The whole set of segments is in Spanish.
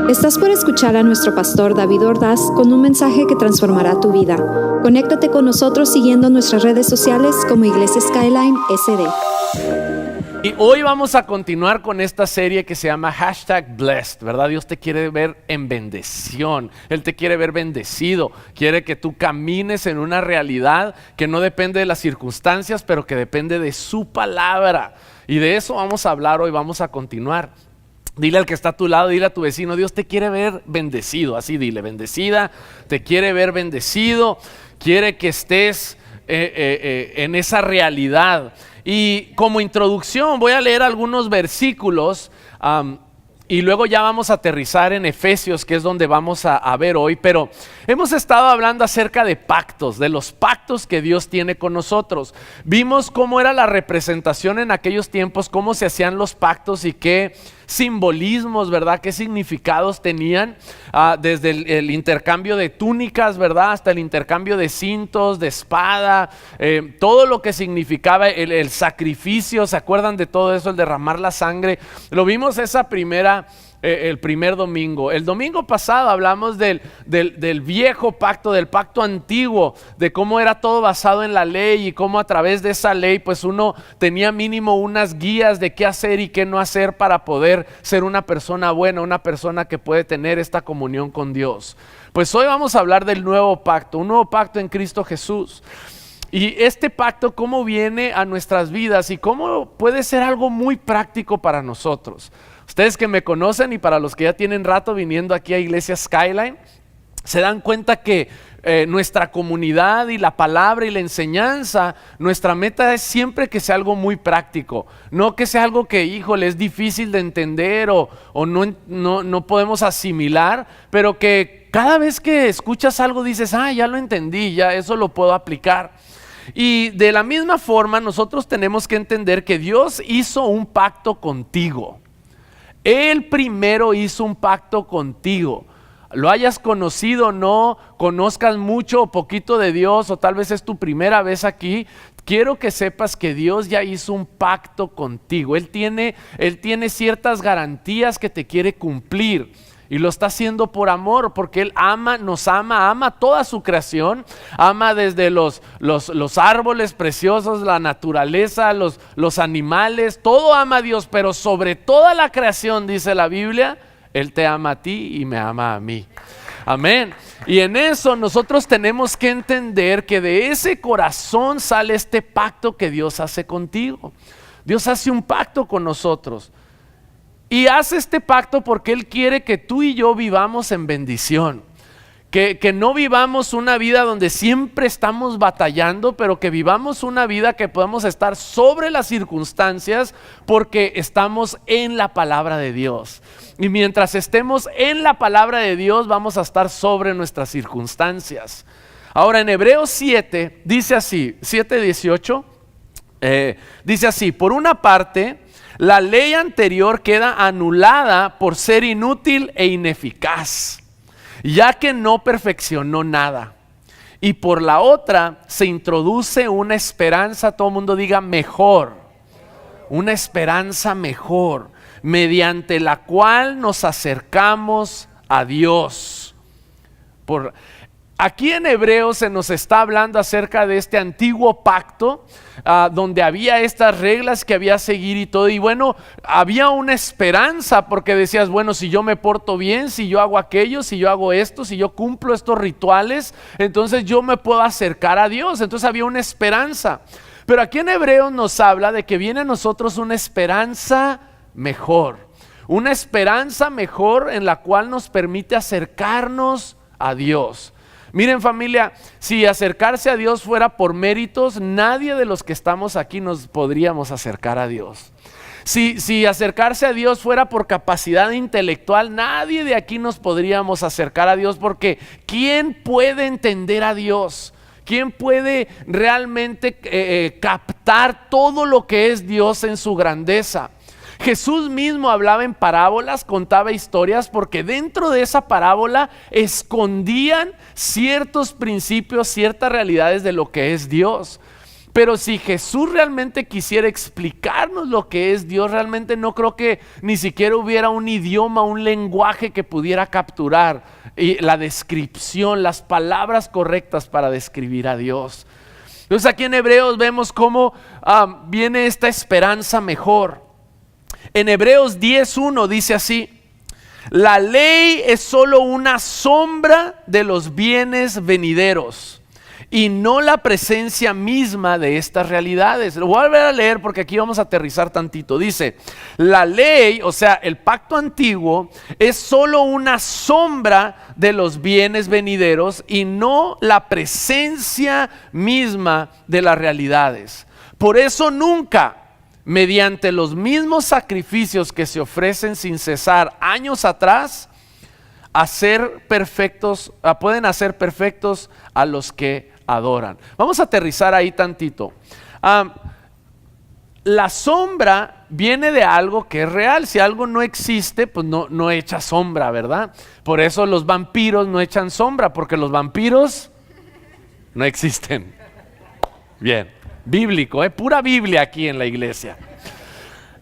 Estás por escuchar a nuestro pastor David Ordaz con un mensaje que transformará tu vida. Conéctate con nosotros siguiendo nuestras redes sociales como Iglesia Skyline SD. Y hoy vamos a continuar con esta serie que se llama #Blessed, ¿verdad? Dios te quiere ver en bendición, Él te quiere ver bendecido, quiere que tú camines en una realidad que no depende de las circunstancias, pero que depende de su palabra. Y de eso vamos a hablar hoy, vamos a continuar. Dile al que está a tu lado, dile a tu vecino, Dios te quiere ver bendecido, así dile, bendecida, te quiere ver bendecido, quiere que estés en esa realidad. Y como introducción voy a leer algunos versículos y luego ya vamos a aterrizar en Efesios, que es donde vamos a ver hoy. Pero hemos estado hablando acerca de pactos, de los pactos que Dios tiene con nosotros. Vimos cómo era la representación en aquellos tiempos, cómo se hacían los pactos y qué simbolismos, ¿verdad? ¿Qué significados tenían? Desde el intercambio de túnicas, ¿verdad? Hasta el intercambio de cintos, de espada, todo lo que significaba el sacrificio. ¿Se acuerdan de todo eso? El derramar la sangre. Lo vimos el primer domingo. El domingo pasado hablamos del viejo pacto, del pacto antiguo, de cómo era todo basado en la ley y cómo a través de esa ley pues uno tenía mínimo unas guías de qué hacer y qué no hacer para poder ser una persona buena, una persona que puede tener esta comunión con Dios. Pues hoy vamos a hablar del nuevo pacto, un nuevo pacto en Cristo Jesús. Y este pacto, cómo viene a nuestras vidas y cómo puede ser algo muy práctico para nosotros. Ustedes que me conocen y para los que ya tienen rato viniendo aquí a Iglesia Skyline, se dan cuenta que nuestra comunidad y la palabra y la enseñanza, nuestra meta es siempre que sea algo muy práctico, no que sea algo que, híjole, es difícil de entender o no podemos asimilar, pero que cada vez que escuchas algo dices, ya lo entendí, ya eso lo puedo aplicar. Y de la misma forma nosotros tenemos que entender que Dios hizo un pacto contigo. Él primero hizo un pacto contigo. Lo hayas conocido o no, conozcas mucho o poquito de Dios, o tal vez es tu primera vez aquí, quiero que sepas que Dios ya hizo un pacto contigo. Él tiene ciertas garantías que te quiere cumplir. Y lo está haciendo por amor, porque Él nos ama toda su creación, ama desde los árboles preciosos, la naturaleza, los animales, todo ama a Dios, pero sobre toda la creación, dice la Biblia, Él te ama a ti y me ama a mí. Amén. Y en eso nosotros tenemos que entender que de ese corazón sale este pacto que Dios hace contigo. Dios hace un pacto con nosotros. Y hace este pacto porque Él quiere que tú y yo vivamos en bendición, que no vivamos una vida donde siempre estamos batallando, pero que vivamos una vida que podamos estar sobre las circunstancias porque estamos en la palabra de Dios. Y mientras estemos en la palabra de Dios vamos a estar sobre nuestras circunstancias. Ahora en Hebreos 7 dice así, 7:18, dice así: por una parte, la ley anterior queda anulada por ser inútil e ineficaz, ya que no perfeccionó nada. Y por la otra se introduce una esperanza, todo el mundo diga mejor, una esperanza mejor, mediante la cual nos acercamos a Dios. Aquí en Hebreos se nos está hablando acerca de este antiguo pacto, donde había estas reglas que había que seguir y todo. Y bueno, había una esperanza porque decías, bueno, si yo me porto bien, si yo hago aquello, si yo hago esto, si yo cumplo estos rituales, entonces yo me puedo acercar a Dios. Entonces había una esperanza. Pero aquí en Hebreos nos habla de que viene a nosotros una esperanza mejor. Una esperanza mejor en la cual nos permite acercarnos a Dios. Miren, familia, si acercarse a Dios fuera por méritos, nadie de los que estamos aquí nos podríamos acercar a Dios. Si acercarse a Dios fuera por capacidad intelectual, nadie de aquí nos podríamos acercar a Dios, porque ¿quién puede entender a Dios? ¿Quién puede realmente captar todo lo que es Dios en su grandeza? Jesús mismo hablaba en parábolas, contaba historias, porque dentro de esa parábola escondían ciertos principios, ciertas realidades de lo que es Dios. Pero si Jesús realmente quisiera explicarnos lo que es Dios, realmente no creo que ni siquiera hubiera un idioma, un lenguaje que pudiera capturar la descripción, las palabras correctas para describir a Dios. Entonces aquí en Hebreos vemos cómo viene esta esperanza mejor. En Hebreos 10:1 dice así: la ley es solo una sombra de los bienes venideros y no la presencia misma de estas realidades. Lo voy a volver a leer porque aquí vamos a aterrizar tantito. Dice, la ley, o sea, el pacto antiguo, es solo una sombra de los bienes venideros y no la presencia misma de las realidades. Por eso nunca, mediante los mismos sacrificios que se ofrecen sin cesar años atrás, pueden hacer perfectos a los que adoran. Vamos a aterrizar ahí tantito. La sombra viene de algo que es real. Si algo no existe, pues no echa sombra, ¿verdad? Por eso los vampiros no echan sombra, porque los vampiros no existen. Bien, bíblico, pura Biblia aquí en la iglesia.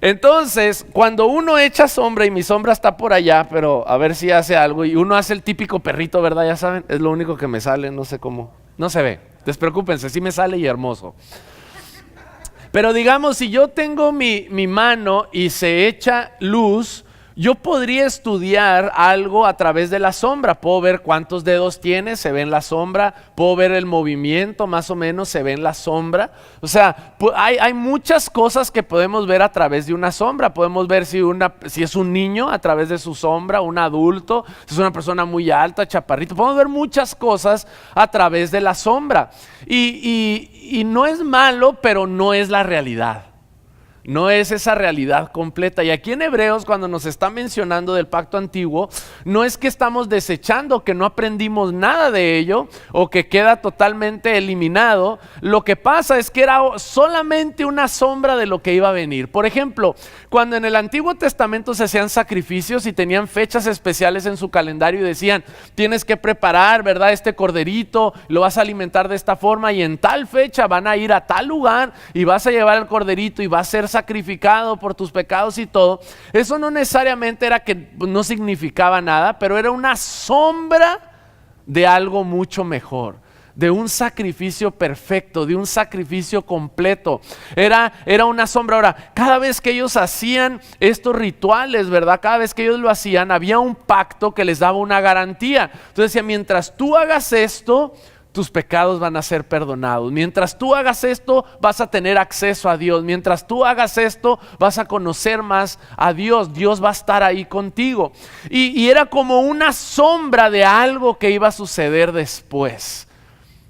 Entonces, cuando uno echa sombra, y mi sombra está por allá, pero a ver si hace algo, y uno hace el típico perrito, ¿verdad? Ya saben, es lo único que me sale, no sé cómo, no se ve, despreocúpense, sí me sale y hermoso. Pero digamos, si yo tengo mi mano y se echa luz, yo podría estudiar algo a través de la sombra. Puedo ver cuántos dedos tiene, se ve en la sombra. Puedo ver el movimiento, más o menos, se ve en la sombra. O sea, hay muchas cosas que podemos ver a través de una sombra. Podemos ver si es un niño a través de su sombra, un adulto, si es una persona muy alta, chaparrito. Podemos ver muchas cosas a través de la sombra. Y no es malo, pero no es la realidad. No es esa realidad completa. Y aquí en Hebreos, cuando nos está mencionando del pacto antiguo, no es que estamos desechando, que no aprendimos nada de ello o que queda totalmente eliminado. Lo que pasa es que era solamente una sombra de lo que iba a venir. Por ejemplo, cuando en el Antiguo Testamento se hacían sacrificios y tenían fechas especiales en su calendario y decían, tienes que preparar, ¿verdad? Este corderito, lo vas a alimentar de esta forma y en tal fecha van a ir a tal lugar y vas a llevar el corderito y va a ser sacrificado por tus pecados y todo. Eso no necesariamente era que no significaba nada, pero era una sombra de algo mucho mejor, de un sacrificio perfecto, de un sacrificio completo. Era una sombra. Ahora, cada vez que ellos hacían estos rituales, ¿verdad? Cada vez que ellos lo hacían, había un pacto que les daba una garantía. Entonces decía, mientras tú hagas esto, tus pecados van a ser perdonados. Mientras tú hagas esto, vas a tener acceso a Dios. Mientras tú hagas esto, vas a conocer más a Dios. Dios va a estar ahí contigo. Y era como una sombra de algo que iba a suceder después,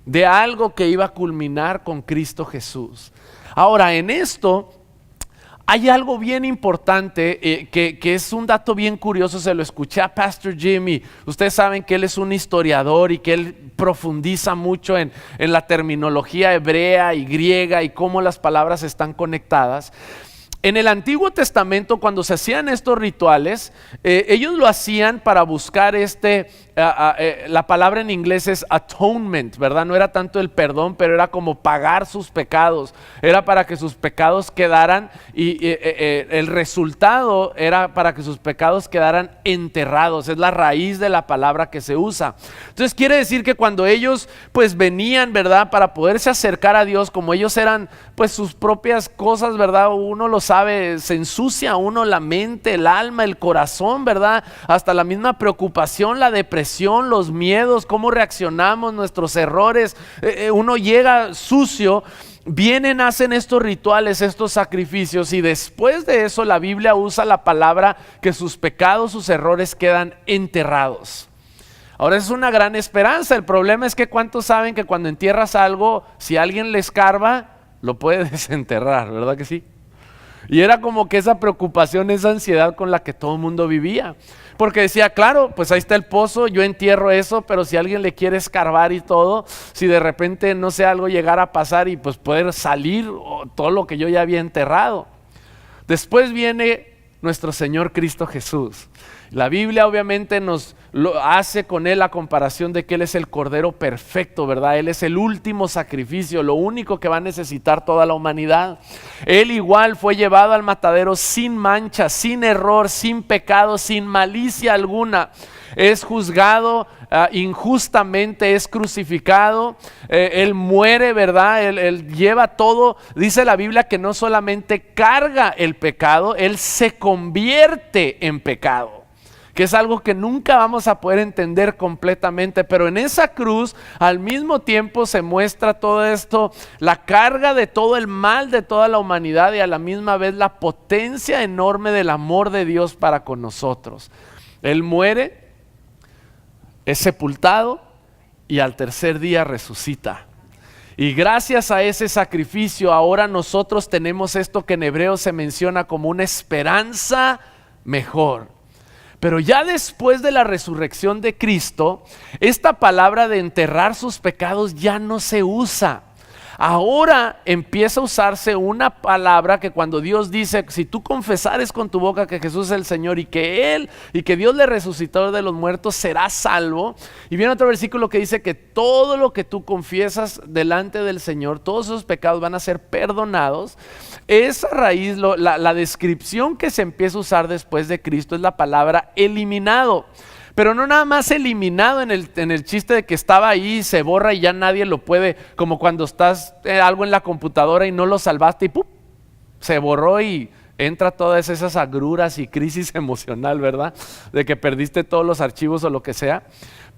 de algo que iba a culminar con Cristo Jesús. Ahora, en esto hay algo bien importante que es un dato bien curioso. Se lo escuché a Pastor Jimmy. Ustedes saben que él es un historiador y que él profundiza mucho en la terminología hebrea y griega y cómo las palabras están conectadas. En el Antiguo Testamento, cuando se hacían estos rituales, ellos lo hacían para buscar la palabra en inglés es atonement, ¿verdad? No era tanto el perdón, pero era como pagar sus pecados. Era para que sus pecados quedaran y el resultado era para que sus pecados quedaran enterrados. Es la raíz de la palabra que se usa. Entonces quiere decir que cuando ellos pues venían, ¿verdad? Para poderse acercar a Dios, como ellos eran pues sus propias cosas, ¿verdad? Uno lo sabe, se ensucia uno la mente, el alma, el corazón, ¿verdad? Hasta la misma preocupación, la depresión, los miedos, cómo reaccionamos, nuestros errores, uno llega sucio. Vienen, hacen estos rituales, estos sacrificios, y después de eso la Biblia usa la palabra que sus pecados, sus errores quedan enterrados. Ahora es una gran esperanza. El problema es que ¿cuántos saben que cuando entierras algo, si alguien le escarba, lo puede desenterrar? ¿Verdad que sí? Y era como que esa preocupación, esa ansiedad con la que todo el mundo vivía. Porque decía, claro, pues ahí está el pozo, yo entierro eso, pero si alguien le quiere escarbar y todo, si de repente, no sé, algo llegara a pasar y pues poder salir todo lo que yo ya había enterrado. Después viene nuestro Señor Cristo Jesús. La Biblia obviamente nos lo hace con Él la comparación de que Él es el Cordero perfecto, ¿verdad? Él es el último sacrificio, lo único que va a necesitar toda la humanidad. Él igual fue llevado al matadero sin mancha, sin error, sin pecado, sin malicia alguna. Es juzgado injustamente, es crucificado, Él muere, ¿verdad? Él lleva todo. Dice la Biblia que no solamente carga el pecado, Él se convierte en pecado, que es algo que nunca vamos a poder entender completamente, pero en esa cruz al mismo tiempo se muestra todo esto, la carga de todo el mal de toda la humanidad y a la misma vez la potencia enorme del amor de Dios para con nosotros. Él muere, es sepultado y al tercer día resucita. Y gracias a ese sacrificio ahora nosotros tenemos esto que en hebreo se menciona como una esperanza mejor. Pero ya después de la resurrección de Cristo, esta palabra de enterrar sus pecados ya no se usa. Ahora empieza a usarse una palabra que cuando Dios dice, si tú confesares con tu boca que Jesús es el Señor y que Dios le resucitó de los muertos, serás salvo. Y viene otro versículo que dice que todo lo que tú confiesas delante del Señor, todos esos pecados van a ser perdonados. Esa raíz, la descripción que se empieza a usar después de Cristo es la palabra eliminado. Pero no nada más eliminado en el chiste de que estaba ahí y se borra y ya nadie lo puede, como cuando estás algo en la computadora y no lo salvaste y ¡pum!, se borró y entra todas esas agruras y crisis emocional, ¿verdad? De que perdiste todos los archivos o lo que sea.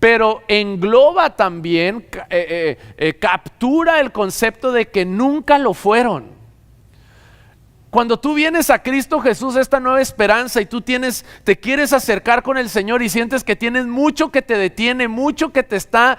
Pero engloba también, captura el concepto de que nunca lo fueron. Cuando tú vienes a Cristo Jesús, esta nueva esperanza, y tú te quieres acercar con el Señor y sientes que tienes mucho que te detiene, mucho que te está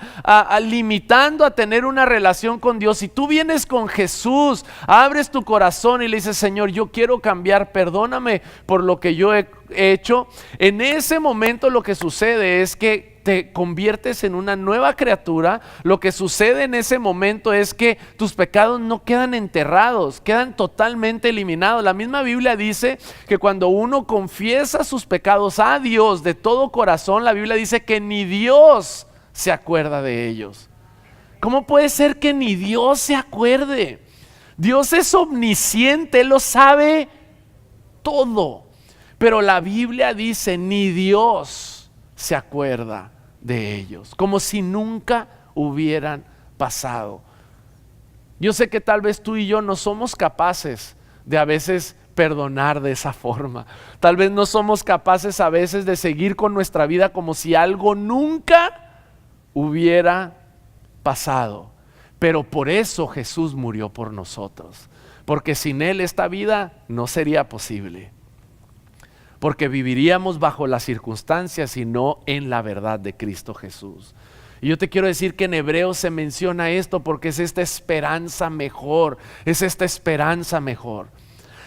limitando a tener una relación con Dios, y tú vienes con Jesús, abres tu corazón y le dices, Señor, yo quiero cambiar, perdóname por lo que yo he hecho. En ese momento lo que sucede es que te conviertes en una nueva criatura. Lo que sucede en ese momento es que tus pecados no quedan enterrados, quedan totalmente eliminados. La misma Biblia dice que cuando uno confiesa sus pecados a Dios de todo corazón, la Biblia dice que ni Dios se acuerda de ellos. ¿Cómo puede ser que ni Dios se acuerde? Dios es omnisciente, Él lo sabe todo. Pero la Biblia dice, ni Dios se acuerda de ellos, como si nunca hubieran pasado. Yo sé que tal vez tú y yo no somos capaces de a veces perdonar de esa forma. Tal vez no somos capaces a veces de seguir con nuestra vida como si algo nunca hubiera pasado. Pero por eso Jesús murió por nosotros, porque sin Él esta vida no sería posible. Porque viviríamos bajo las circunstancias y no en la verdad de Cristo Jesús. Y yo te quiero decir que en Hebreos se menciona esto porque es esta esperanza mejor, es esta esperanza mejor.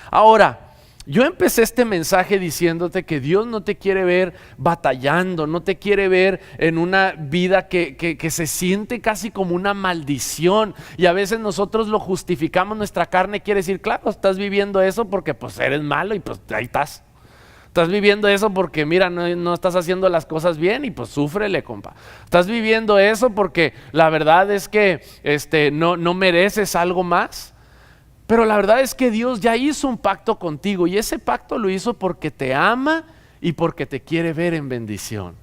Ahora, yo empecé este mensaje diciéndote que Dios no te quiere ver batallando, no te quiere ver en una vida que se siente casi como una maldición. Y a veces nosotros lo justificamos, nuestra carne quiere decir, claro, estás viviendo eso porque pues eres malo y pues ahí estás. Estás viviendo eso porque mira, no estás haciendo las cosas bien y pues súfrele, compa. Estás viviendo eso porque la verdad es que no mereces algo más. Pero la verdad es que Dios ya hizo un pacto contigo y ese pacto lo hizo porque te ama y porque te quiere ver en bendición.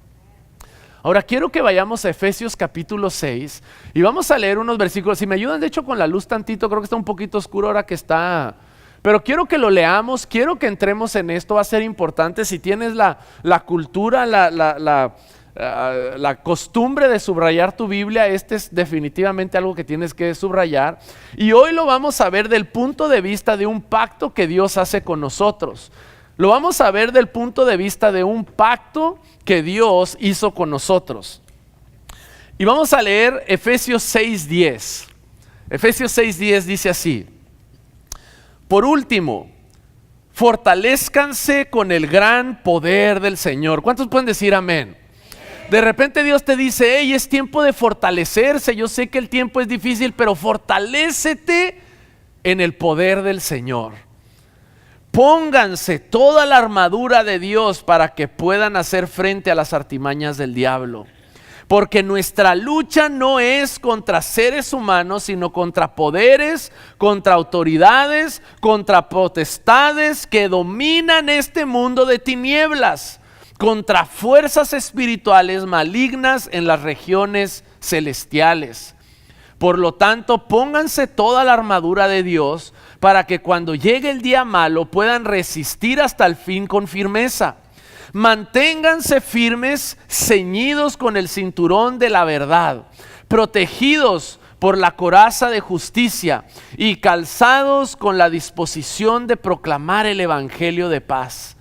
Ahora quiero que vayamos a Efesios capítulo 6 y vamos a leer unos versículos. Si me ayudan de hecho con la luz tantito, creo que está un poquito oscuro ahora que está... Pero quiero que lo leamos, quiero que entremos en esto, va a ser importante. Si tienes la cultura, la costumbre de subrayar tu Biblia, este es definitivamente algo que tienes que subrayar. Y hoy lo vamos a ver del punto de vista de un pacto que Dios hace con nosotros. Lo vamos a ver del punto de vista de un pacto que Dios hizo con nosotros. Y vamos a leer Efesios 6:10. Efesios 6:10 dice así. Por último, fortalezcanse con el gran poder del Señor. ¿Cuántos pueden decir amén? De repente Dios te dice, hey, es tiempo de fortalecerse. Yo sé que el tiempo es difícil, pero fortalécete en el poder del Señor. pónganse toda la armadura de Dios para que puedan hacer frente a las artimañas del diablo. Porque nuestra lucha no es contra seres humanos, sino contra poderes, contra autoridades, contra potestades que dominan este mundo de tinieblas, contra fuerzas espirituales malignas en las regiones celestiales. Por lo tanto, pónganse toda la armadura de Dios para que cuando llegue el día malo puedan resistir hasta el fin con firmeza. Manténganse firmes, ceñidos con el cinturón de la verdad, protegidos por la coraza de justicia y calzados con la disposición de proclamar el evangelio de paz.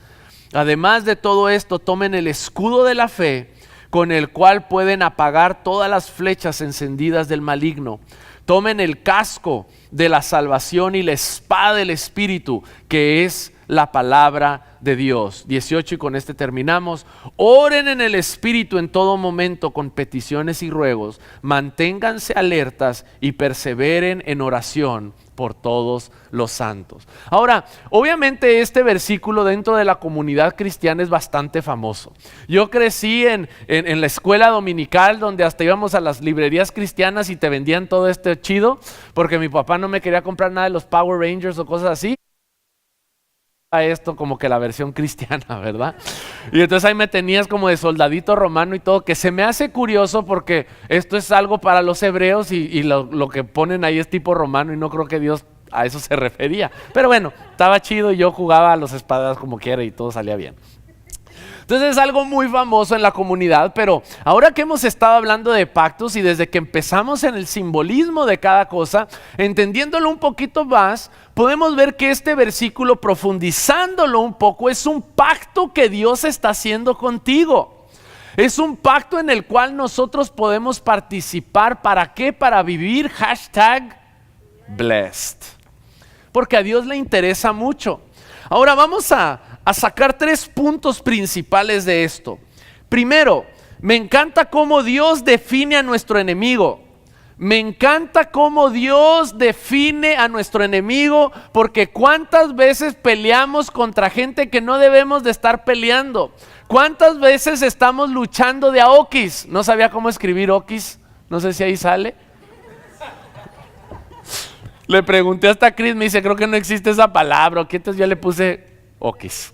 Además de todo esto, tomen el escudo de la fe, con el cual pueden apagar todas las flechas encendidas del maligno. Tomen el casco de la salvación y la espada del Espíritu, que es la palabra de Dios. 18, y con este terminamos. Oren en el Espíritu en todo momento con peticiones y ruegos. Manténganse alertas y perseveren en oración por todos los santos. Ahora, obviamente este versículo dentro de la comunidad cristiana es bastante famoso. Yo crecí en la escuela dominical, donde hasta íbamos a las librerías cristianas y te vendían todo este chido, porque mi papá no me quería comprar nada de los Power Rangers o cosas así. A esto como que la versión cristiana, ¿verdad? Y entonces ahí me tenías como de soldadito romano y todo, que se me hace curioso porque esto es algo para los hebreos y lo que ponen ahí es tipo romano, y no creo que Dios a eso se refería. Pero bueno, estaba chido y yo jugaba a los espadas como quiera y todo salía bien. Entonces es algo muy famoso en la comunidad, pero ahora que hemos estado hablando de pactos y desde que empezamos en el simbolismo de cada cosa, entendiéndolo un poquito más, podemos ver que este versículo, profundizándolo un poco, es un pacto que Dios está haciendo contigo. Es un pacto en el cual nosotros podemos participar. ¿Para qué? Para vivir #blessed. Porque a Dios le interesa mucho. Ahora vamos a sacar 3 puntos principales de esto. Primero, me encanta cómo Dios define a nuestro enemigo. Me encanta cómo Dios define a nuestro enemigo, porque cuántas veces peleamos contra gente que no debemos de estar peleando. Cuántas veces estamos luchando de a okis. No sabía cómo escribir okis, no sé si ahí sale. Le pregunté hasta a Chris, me dice, creo que no existe esa palabra. Entonces yo le puse okis.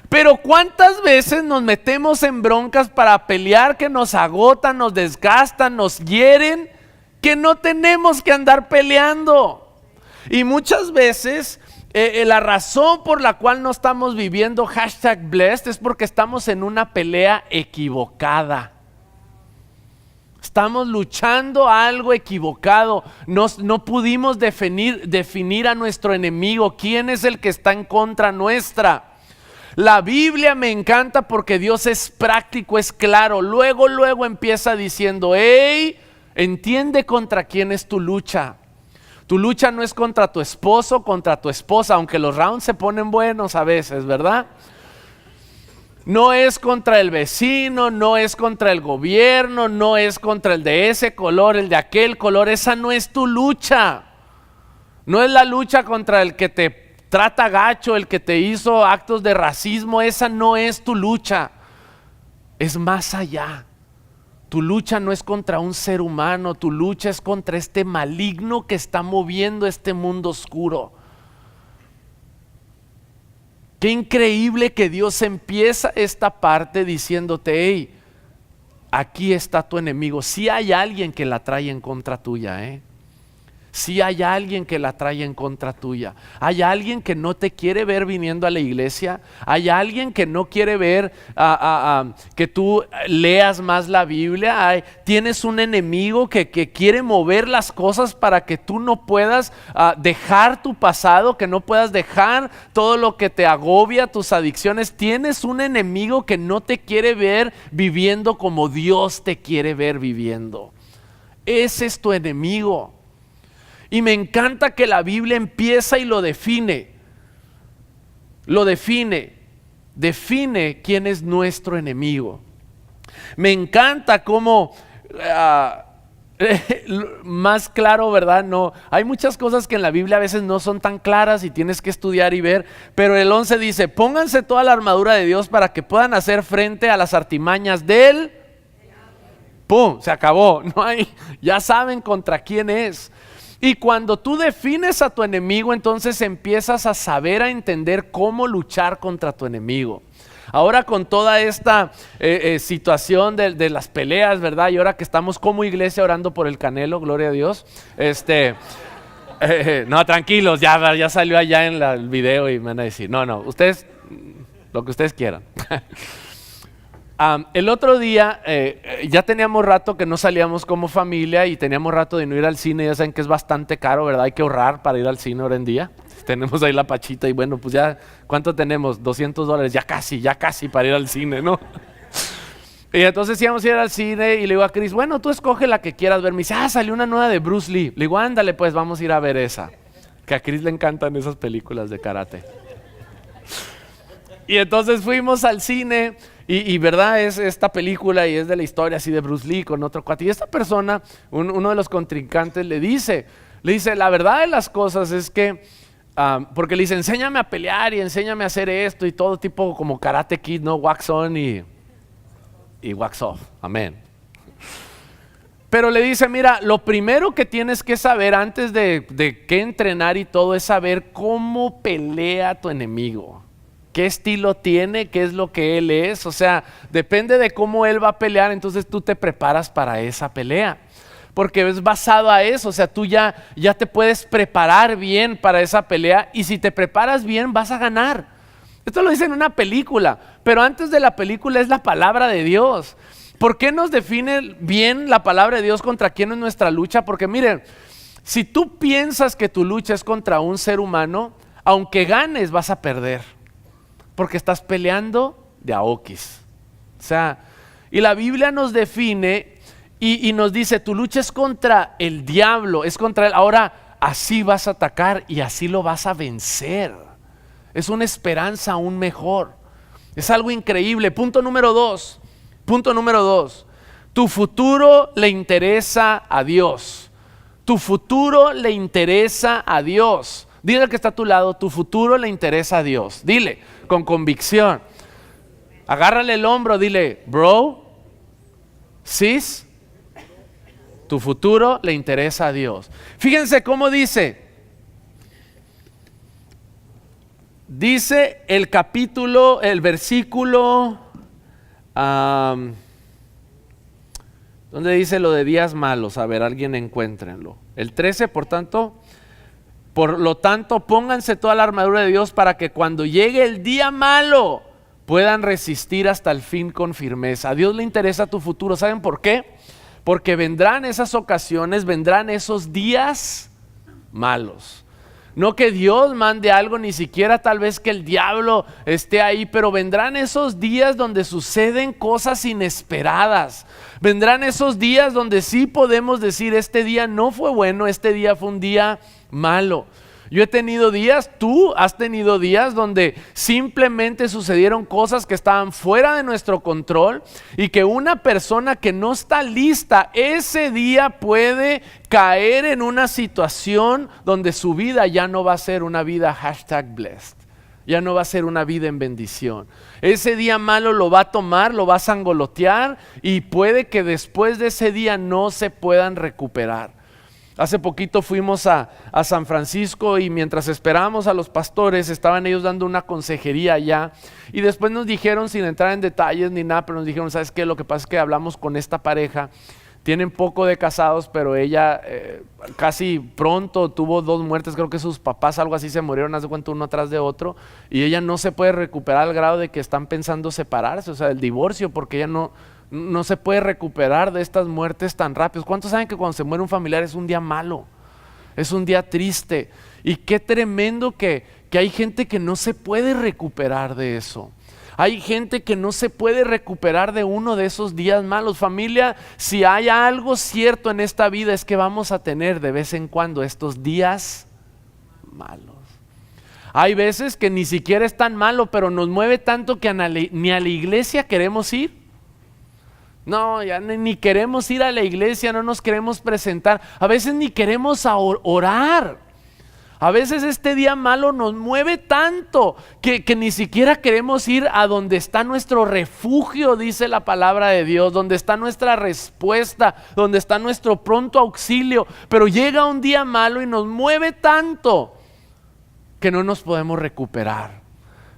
Pero cuántas veces nos metemos en broncas para pelear que nos agotan, nos desgastan, nos hieren, que no tenemos que andar peleando. Y muchas veces la razón por la cual no estamos viviendo #blessed es porque estamos en una pelea equivocada. Estamos luchando a algo equivocado. No pudimos definir a nuestro enemigo. ¿Quién es el que está en contra nuestra? La Biblia me encanta porque Dios es práctico, es claro. Luego empieza diciendo, hey, entiende contra quién es tu lucha. Tu lucha no es contra tu esposo, contra tu esposa, aunque los rounds se ponen buenos a veces, ¿verdad? No es contra el vecino, no es contra el gobierno, no es contra el de ese color, el de aquel color. Esa no es tu lucha. No es la lucha contra el que te trata gacho, el que te hizo actos de racismo. Esa no es tu lucha. Es más allá. Tu lucha no es contra un ser humano, tu lucha es contra este maligno que está moviendo este mundo oscuro. Qué increíble que Dios empieza esta parte diciéndote, hey, aquí está tu enemigo. Si hay alguien que la trae en contra tuya, Si hay alguien que la trae en contra tuya. Hay alguien que no te quiere ver viniendo a la iglesia. Hay alguien que no quiere ver que tú leas más la Biblia. Tienes un enemigo que quiere mover las cosas para que tú no puedas dejar tu pasado, que no puedas dejar todo lo que te agobia, tus adicciones. Tienes un enemigo que no te quiere ver viviendo como Dios te quiere ver viviendo. Ese es tu enemigo. Y me encanta que la Biblia empieza y lo define. Define quién es nuestro enemigo. Me encanta cómo más claro, ¿verdad? No, hay muchas cosas que en la Biblia a veces no son tan claras y tienes que estudiar y ver, pero el 11 dice, pónganse toda la armadura de Dios para que puedan hacer frente a las artimañas del... ¡Pum! Se acabó, no hay, ya saben contra quién es. Y cuando tú defines a tu enemigo, entonces empiezas a saber, a entender cómo luchar contra tu enemigo. Ahora con toda esta situación de las peleas, ¿verdad? Y ahora que estamos como iglesia orando por el Canelo, gloria a Dios. No, tranquilos, ya salió allá en el video y me van a decir, no, ustedes, lo que ustedes quieran. El otro día, ya teníamos rato que no salíamos como familia y teníamos rato de no ir al cine. Ya saben que es bastante caro, ¿verdad? Hay que ahorrar para ir al cine ahora en día. Tenemos ahí la pachita y bueno, pues ya, ¿cuánto tenemos? $200, ya casi para ir al cine, ¿no? Y entonces íbamos a ir al cine y le digo a Chris, bueno, tú escoge la que quieras ver. Me dice, salió una nueva de Bruce Lee. Le digo, ándale pues, vamos a ir a ver esa. Que a Chris le encantan esas películas de karate. Y entonces fuimos al cine y verdad es esta película y es de la historia así de Bruce Lee con otro cuate. Y esta persona, uno de los contrincantes le dice, la verdad de las cosas es que, porque le dice, enséñame a pelear y enséñame a hacer esto y todo tipo como Karate Kid, ¿no? Wax on y wax off, amén. Pero le dice, mira, lo primero que tienes que saber antes de qué entrenar y todo es saber cómo pelea tu enemigo. ¿Qué estilo tiene? ¿Qué es lo que él es? O sea, depende de cómo él va a pelear, entonces tú te preparas para esa pelea. Porque es basado a eso, o sea, tú ya te puedes preparar bien para esa pelea y si te preparas bien vas a ganar. Esto lo dice en una película, pero antes de la película es la palabra de Dios. ¿Por qué nos define bien la palabra de Dios contra quién es nuestra lucha? Porque miren, si tú piensas que tu lucha es contra un ser humano, aunque ganes vas a perder. Porque estás peleando de a oquis. O sea, y la Biblia nos define y nos dice, tu lucha es contra el diablo, es contra él. Ahora, así vas a atacar y así lo vas a vencer. Es una esperanza aún mejor. Es algo increíble. Punto número dos. Tu futuro le interesa a Dios. Tu futuro le interesa a Dios. Dile al que está a tu lado, tu futuro le interesa a Dios. Dile con convicción. Agárrale el hombro, dile, bro, sis, tu futuro le interesa a Dios. Fíjense cómo dice el capítulo, el versículo, ¿dónde dice lo de días malos? A ver, alguien encuéntrenlo. El 13, por lo tanto, pónganse toda la armadura de Dios para que cuando llegue el día malo puedan resistir hasta el fin con firmeza. A Dios le interesa tu futuro. ¿Saben por qué? Porque vendrán esas ocasiones, vendrán esos días malos. No que Dios mande algo, ni siquiera tal vez que el diablo esté ahí, pero vendrán esos días donde suceden cosas inesperadas. Vendrán esos días donde sí podemos decir, este día no fue bueno, este día fue un día malo. Yo he tenido días, tú has tenido días donde simplemente sucedieron cosas que estaban fuera de nuestro control y que una persona que no está lista ese día puede caer en una situación donde su vida ya no va a ser una vida #blessed. Ya no va a ser una vida en bendición. Ese día malo lo va a tomar, lo va a sangolotear y puede que después de ese día no se puedan recuperar. Hace poquito fuimos a San Francisco y mientras esperábamos a los pastores estaban ellos dando una consejería allá y después nos dijeron, sin entrar en detalles ni nada, pero nos dijeron, ¿sabes qué? Lo que pasa es que hablamos con esta pareja, tienen poco de casados, pero ella casi pronto tuvo 2 muertes, creo que sus papás algo así se murieron, hace cuenta, uno atrás de otro, y ella no se puede recuperar al grado de que están pensando separarse, o sea, el divorcio, porque ella no se puede recuperar de estas muertes tan rápido. ¿Cuántos saben que cuando se muere un familiar es un día malo? Es un día triste. Y qué tremendo que hay gente que no se puede recuperar de eso. Hay gente que no se puede recuperar de uno de esos días malos. Familia, si hay algo cierto en esta vida es que vamos a tener de vez en cuando estos días malos. Hay veces que ni siquiera es tan malo, pero nos mueve tanto que ni a la iglesia queremos ir. No, ya ni queremos ir a la iglesia, no nos queremos presentar. A veces ni queremos orar. A veces este día malo nos mueve tanto que ni siquiera queremos ir a donde está nuestro refugio, dice la palabra de Dios, donde está nuestra respuesta, donde está nuestro pronto auxilio. Pero llega un día malo y nos mueve tanto que no nos podemos recuperar.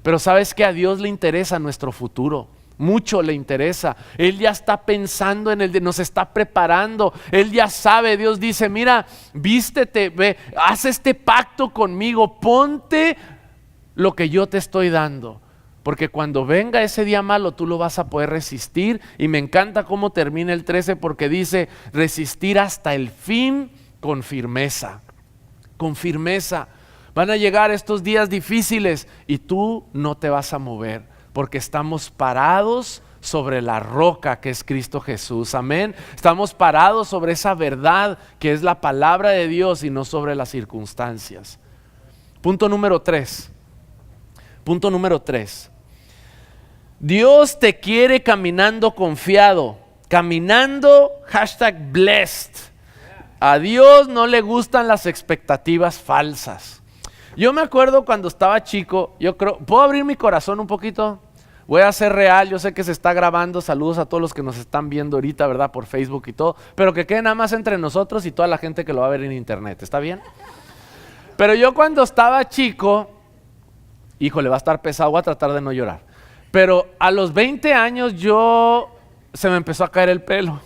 Pero sabes que a Dios le interesa nuestro futuro. Mucho le interesa. Él ya está pensando en nos está preparando. Él ya sabe. Dios dice, mira, vístete, ve, haz este pacto conmigo, ponte lo que yo te estoy dando. Porque cuando venga ese día malo, tú lo vas a poder resistir. Y me encanta cómo termina el 13, porque dice, resistir hasta el fin con firmeza. Con firmeza. Van a llegar estos días difíciles y tú no te vas a mover. Porque estamos parados sobre la roca que es Cristo Jesús, amén. Estamos parados sobre esa verdad que es la palabra de Dios y no sobre las circunstancias. Punto número 3. Dios te quiere caminando confiado, caminando #blessed. A Dios no le gustan las expectativas falsas. Yo me acuerdo cuando estaba chico, yo creo, ¿puedo abrir mi corazón un poquito? Voy a ser real, yo sé que se está grabando, saludos a todos los que nos están viendo ahorita, ¿verdad? Por Facebook y todo, pero que quede nada más entre nosotros y toda la gente que lo va a ver en internet, ¿está bien? Pero yo cuando estaba chico, híjole, va a estar pesado, voy a tratar de no llorar, pero a los 20 años se me empezó a caer el pelo.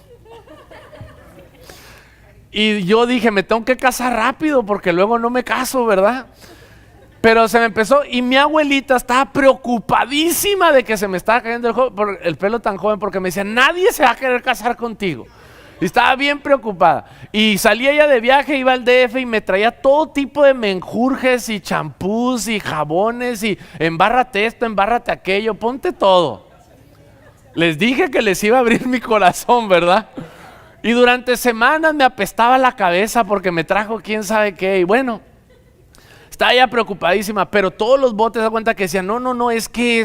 Y yo dije, me tengo que casar rápido porque luego no me caso, ¿verdad? Pero se me empezó y mi abuelita estaba preocupadísima de que se me estaba cayendo el pelo tan joven, porque me decía, nadie se va a querer casar contigo. Y estaba bien preocupada. Y salía ella de viaje, iba al DF y me traía todo tipo de menjurjes y champús y jabones y embárrate esto, embárrate aquello, ponte todo. Les dije que les iba a abrir mi corazón, ¿verdad? Y durante semanas me apestaba la cabeza porque me trajo quién sabe qué. Y bueno, estaba ella preocupadísima, pero todos los botes se dan cuenta que decían, no, es que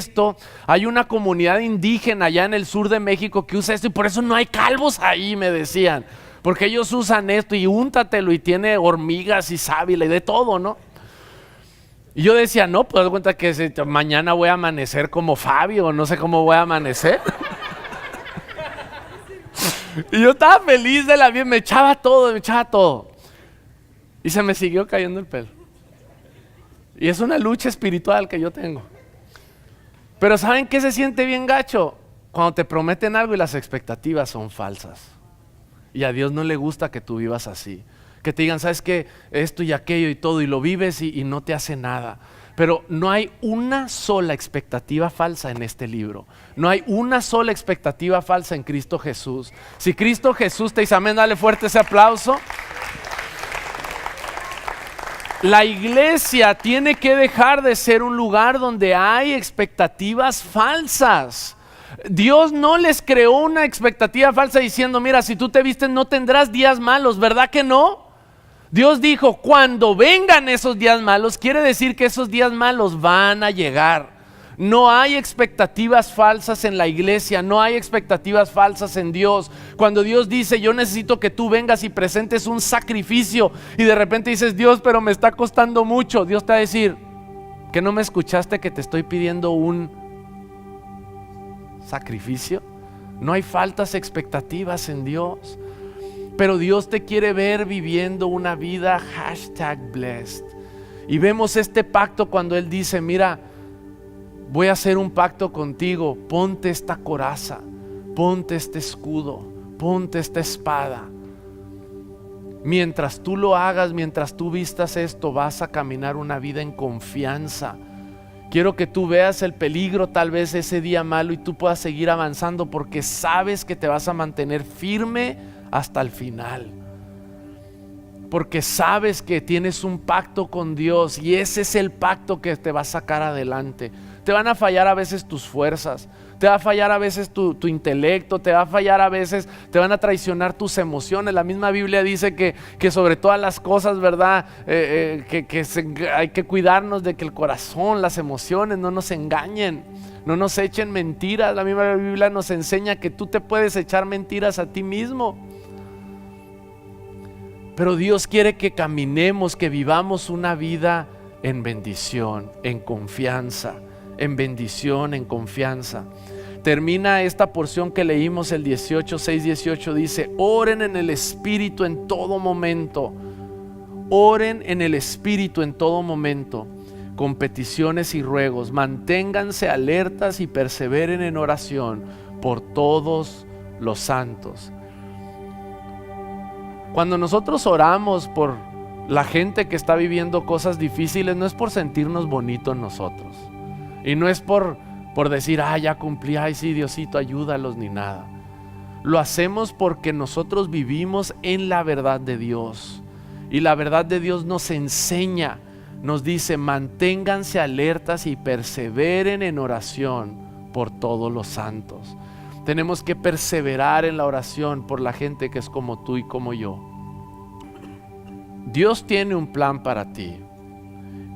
hay una comunidad indígena allá en el sur de México que usa esto y por eso no hay calvos ahí, me decían, porque ellos usan esto y úntatelo y tiene hormigas y sábila y de todo, ¿no? Y yo decía, no, pues das cuenta que mañana voy a amanecer como Fabio, no sé cómo voy a amanecer. Y yo estaba feliz de la vida, me echaba todo. Y se me siguió cayendo el pelo. Y es una lucha espiritual que yo tengo. Pero ¿saben qué se siente bien gacho? Cuando te prometen algo y las expectativas son falsas. Y a Dios no le gusta que tú vivas así. Que te digan, ¿sabes qué? Esto y aquello y todo, y lo vives y no te hace nada. Pero no hay una sola expectativa falsa en este libro. No hay una sola expectativa falsa en Cristo Jesús. Si Cristo Jesús te dice amén, dale fuerte ese aplauso. La iglesia tiene que dejar de ser un lugar donde hay expectativas falsas. Dios no les creó una expectativa falsa diciendo, mira, si tú te vistes no tendrás días malos, ¿verdad que no? Dios dijo, cuando vengan esos días malos, quiere decir que esos días malos van a llegar. No hay expectativas falsas en la iglesia, no hay expectativas falsas en Dios. Cuando Dios dice, yo necesito que tú vengas y presentes un sacrificio, y de repente dices, Dios, pero me está costando mucho, Dios te va a decir, ¿que no me escuchaste que te estoy pidiendo un sacrificio? No hay faltas expectativas en Dios. Pero Dios te quiere ver viviendo una vida #blessed. Y vemos este pacto cuando Él dice, mira, voy a hacer un pacto contigo, ponte esta coraza, ponte este escudo, ponte esta espada. Mientras tú lo hagas, mientras tú vistas esto, vas a caminar una vida en confianza. Quiero que tú veas el peligro tal vez ese día malo y tú puedas seguir avanzando porque sabes que te vas a mantener firme hasta el final, porque sabes que tienes un pacto con Dios y ese es el pacto que te va a sacar adelante. te van a fallar a veces tus fuerzas, te va a fallar a veces tu intelecto, te va a fallar a veces, te van a traicionar tus emociones. La misma Biblia dice que sobre todas las cosas, ¿verdad? Hay que cuidarnos de que el corazón, las emociones no nos engañen, no nos echen mentiras. La misma Biblia nos enseña que tú te puedes echar mentiras a ti mismo. Pero Dios quiere que caminemos, que vivamos una vida en bendición, en confianza, en bendición, en confianza. Termina esta porción que leímos, el 6:18 dice: oren en el Espíritu en todo momento. Oren en el Espíritu en todo momento, con peticiones y ruegos. Manténganse alertas y perseveren en oración por todos los santos. Cuando nosotros oramos por la gente que está viviendo cosas difíciles, no es por sentirnos bonitos nosotros. Y no es por decir, ya cumplí, sí, Diosito, ayúdalos, ni nada. Lo hacemos porque nosotros vivimos en la verdad de Dios. Y la verdad de Dios nos enseña, nos dice: manténganse alertas y perseveren en oración por todos los santos. Tenemos que perseverar en la oración por la gente que es como tú y como yo. Dios tiene un plan para ti.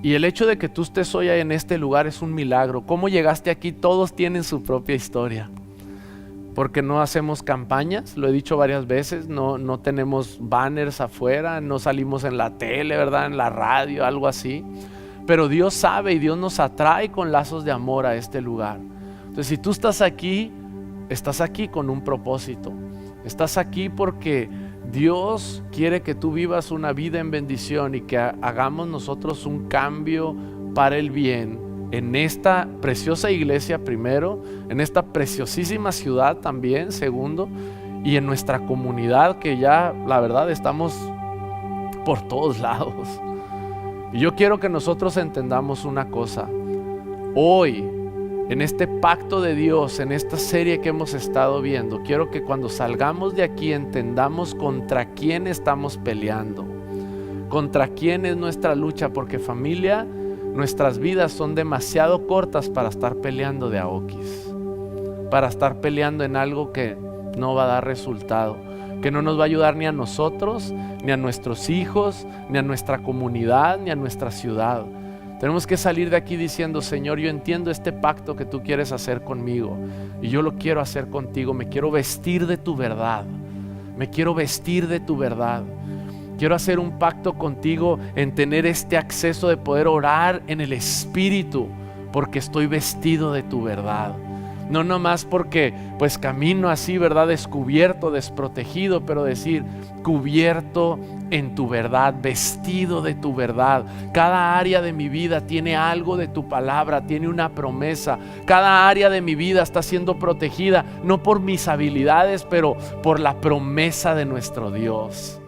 Y el hecho de que tú estés hoy en este lugar es un milagro. ¿Cómo llegaste aquí? Todos tienen su propia historia. Porque no hacemos campañas, lo he dicho varias veces, no tenemos banners afuera, no salimos en la tele, ¿verdad? En la radio, algo así. Pero Dios sabe y Dios nos atrae con lazos de amor a este lugar. Entonces, si tú estás aquí con un propósito. Estás aquí porque Dios quiere que tú vivas una vida en bendición y que hagamos nosotros un cambio para el bien en esta preciosa iglesia primero, en esta preciosísima ciudad también segundo, y en nuestra comunidad, que ya la verdad estamos por todos lados. Y yo quiero que nosotros entendamos una cosa. Hoy, en este pacto de Dios, en esta serie que hemos estado viendo, quiero que cuando salgamos de aquí entendamos contra quién estamos peleando, contra quién es nuestra lucha, porque familia, nuestras vidas son demasiado cortas para estar peleando de a oquis, para estar peleando en algo que no va a dar resultado, que no nos va a ayudar ni a nosotros, ni a nuestros hijos, ni a nuestra comunidad, ni a nuestra ciudad. Tenemos que salir de aquí diciendo: Señor, yo entiendo este pacto que tú quieres hacer conmigo y yo lo quiero hacer contigo. Me quiero vestir de tu verdad. Me quiero vestir de tu verdad. Quiero hacer un pacto contigo en tener este acceso de poder orar en el Espíritu, porque estoy vestido de tu verdad. No nomás porque pues camino así, ¿verdad? Descubierto, desprotegido, pero decir: cubierto en tu verdad, vestido de tu verdad. Cada área de mi vida tiene algo de tu palabra, tiene una promesa. Cada área de mi vida está siendo protegida, no por mis habilidades, pero por la promesa de nuestro Dios.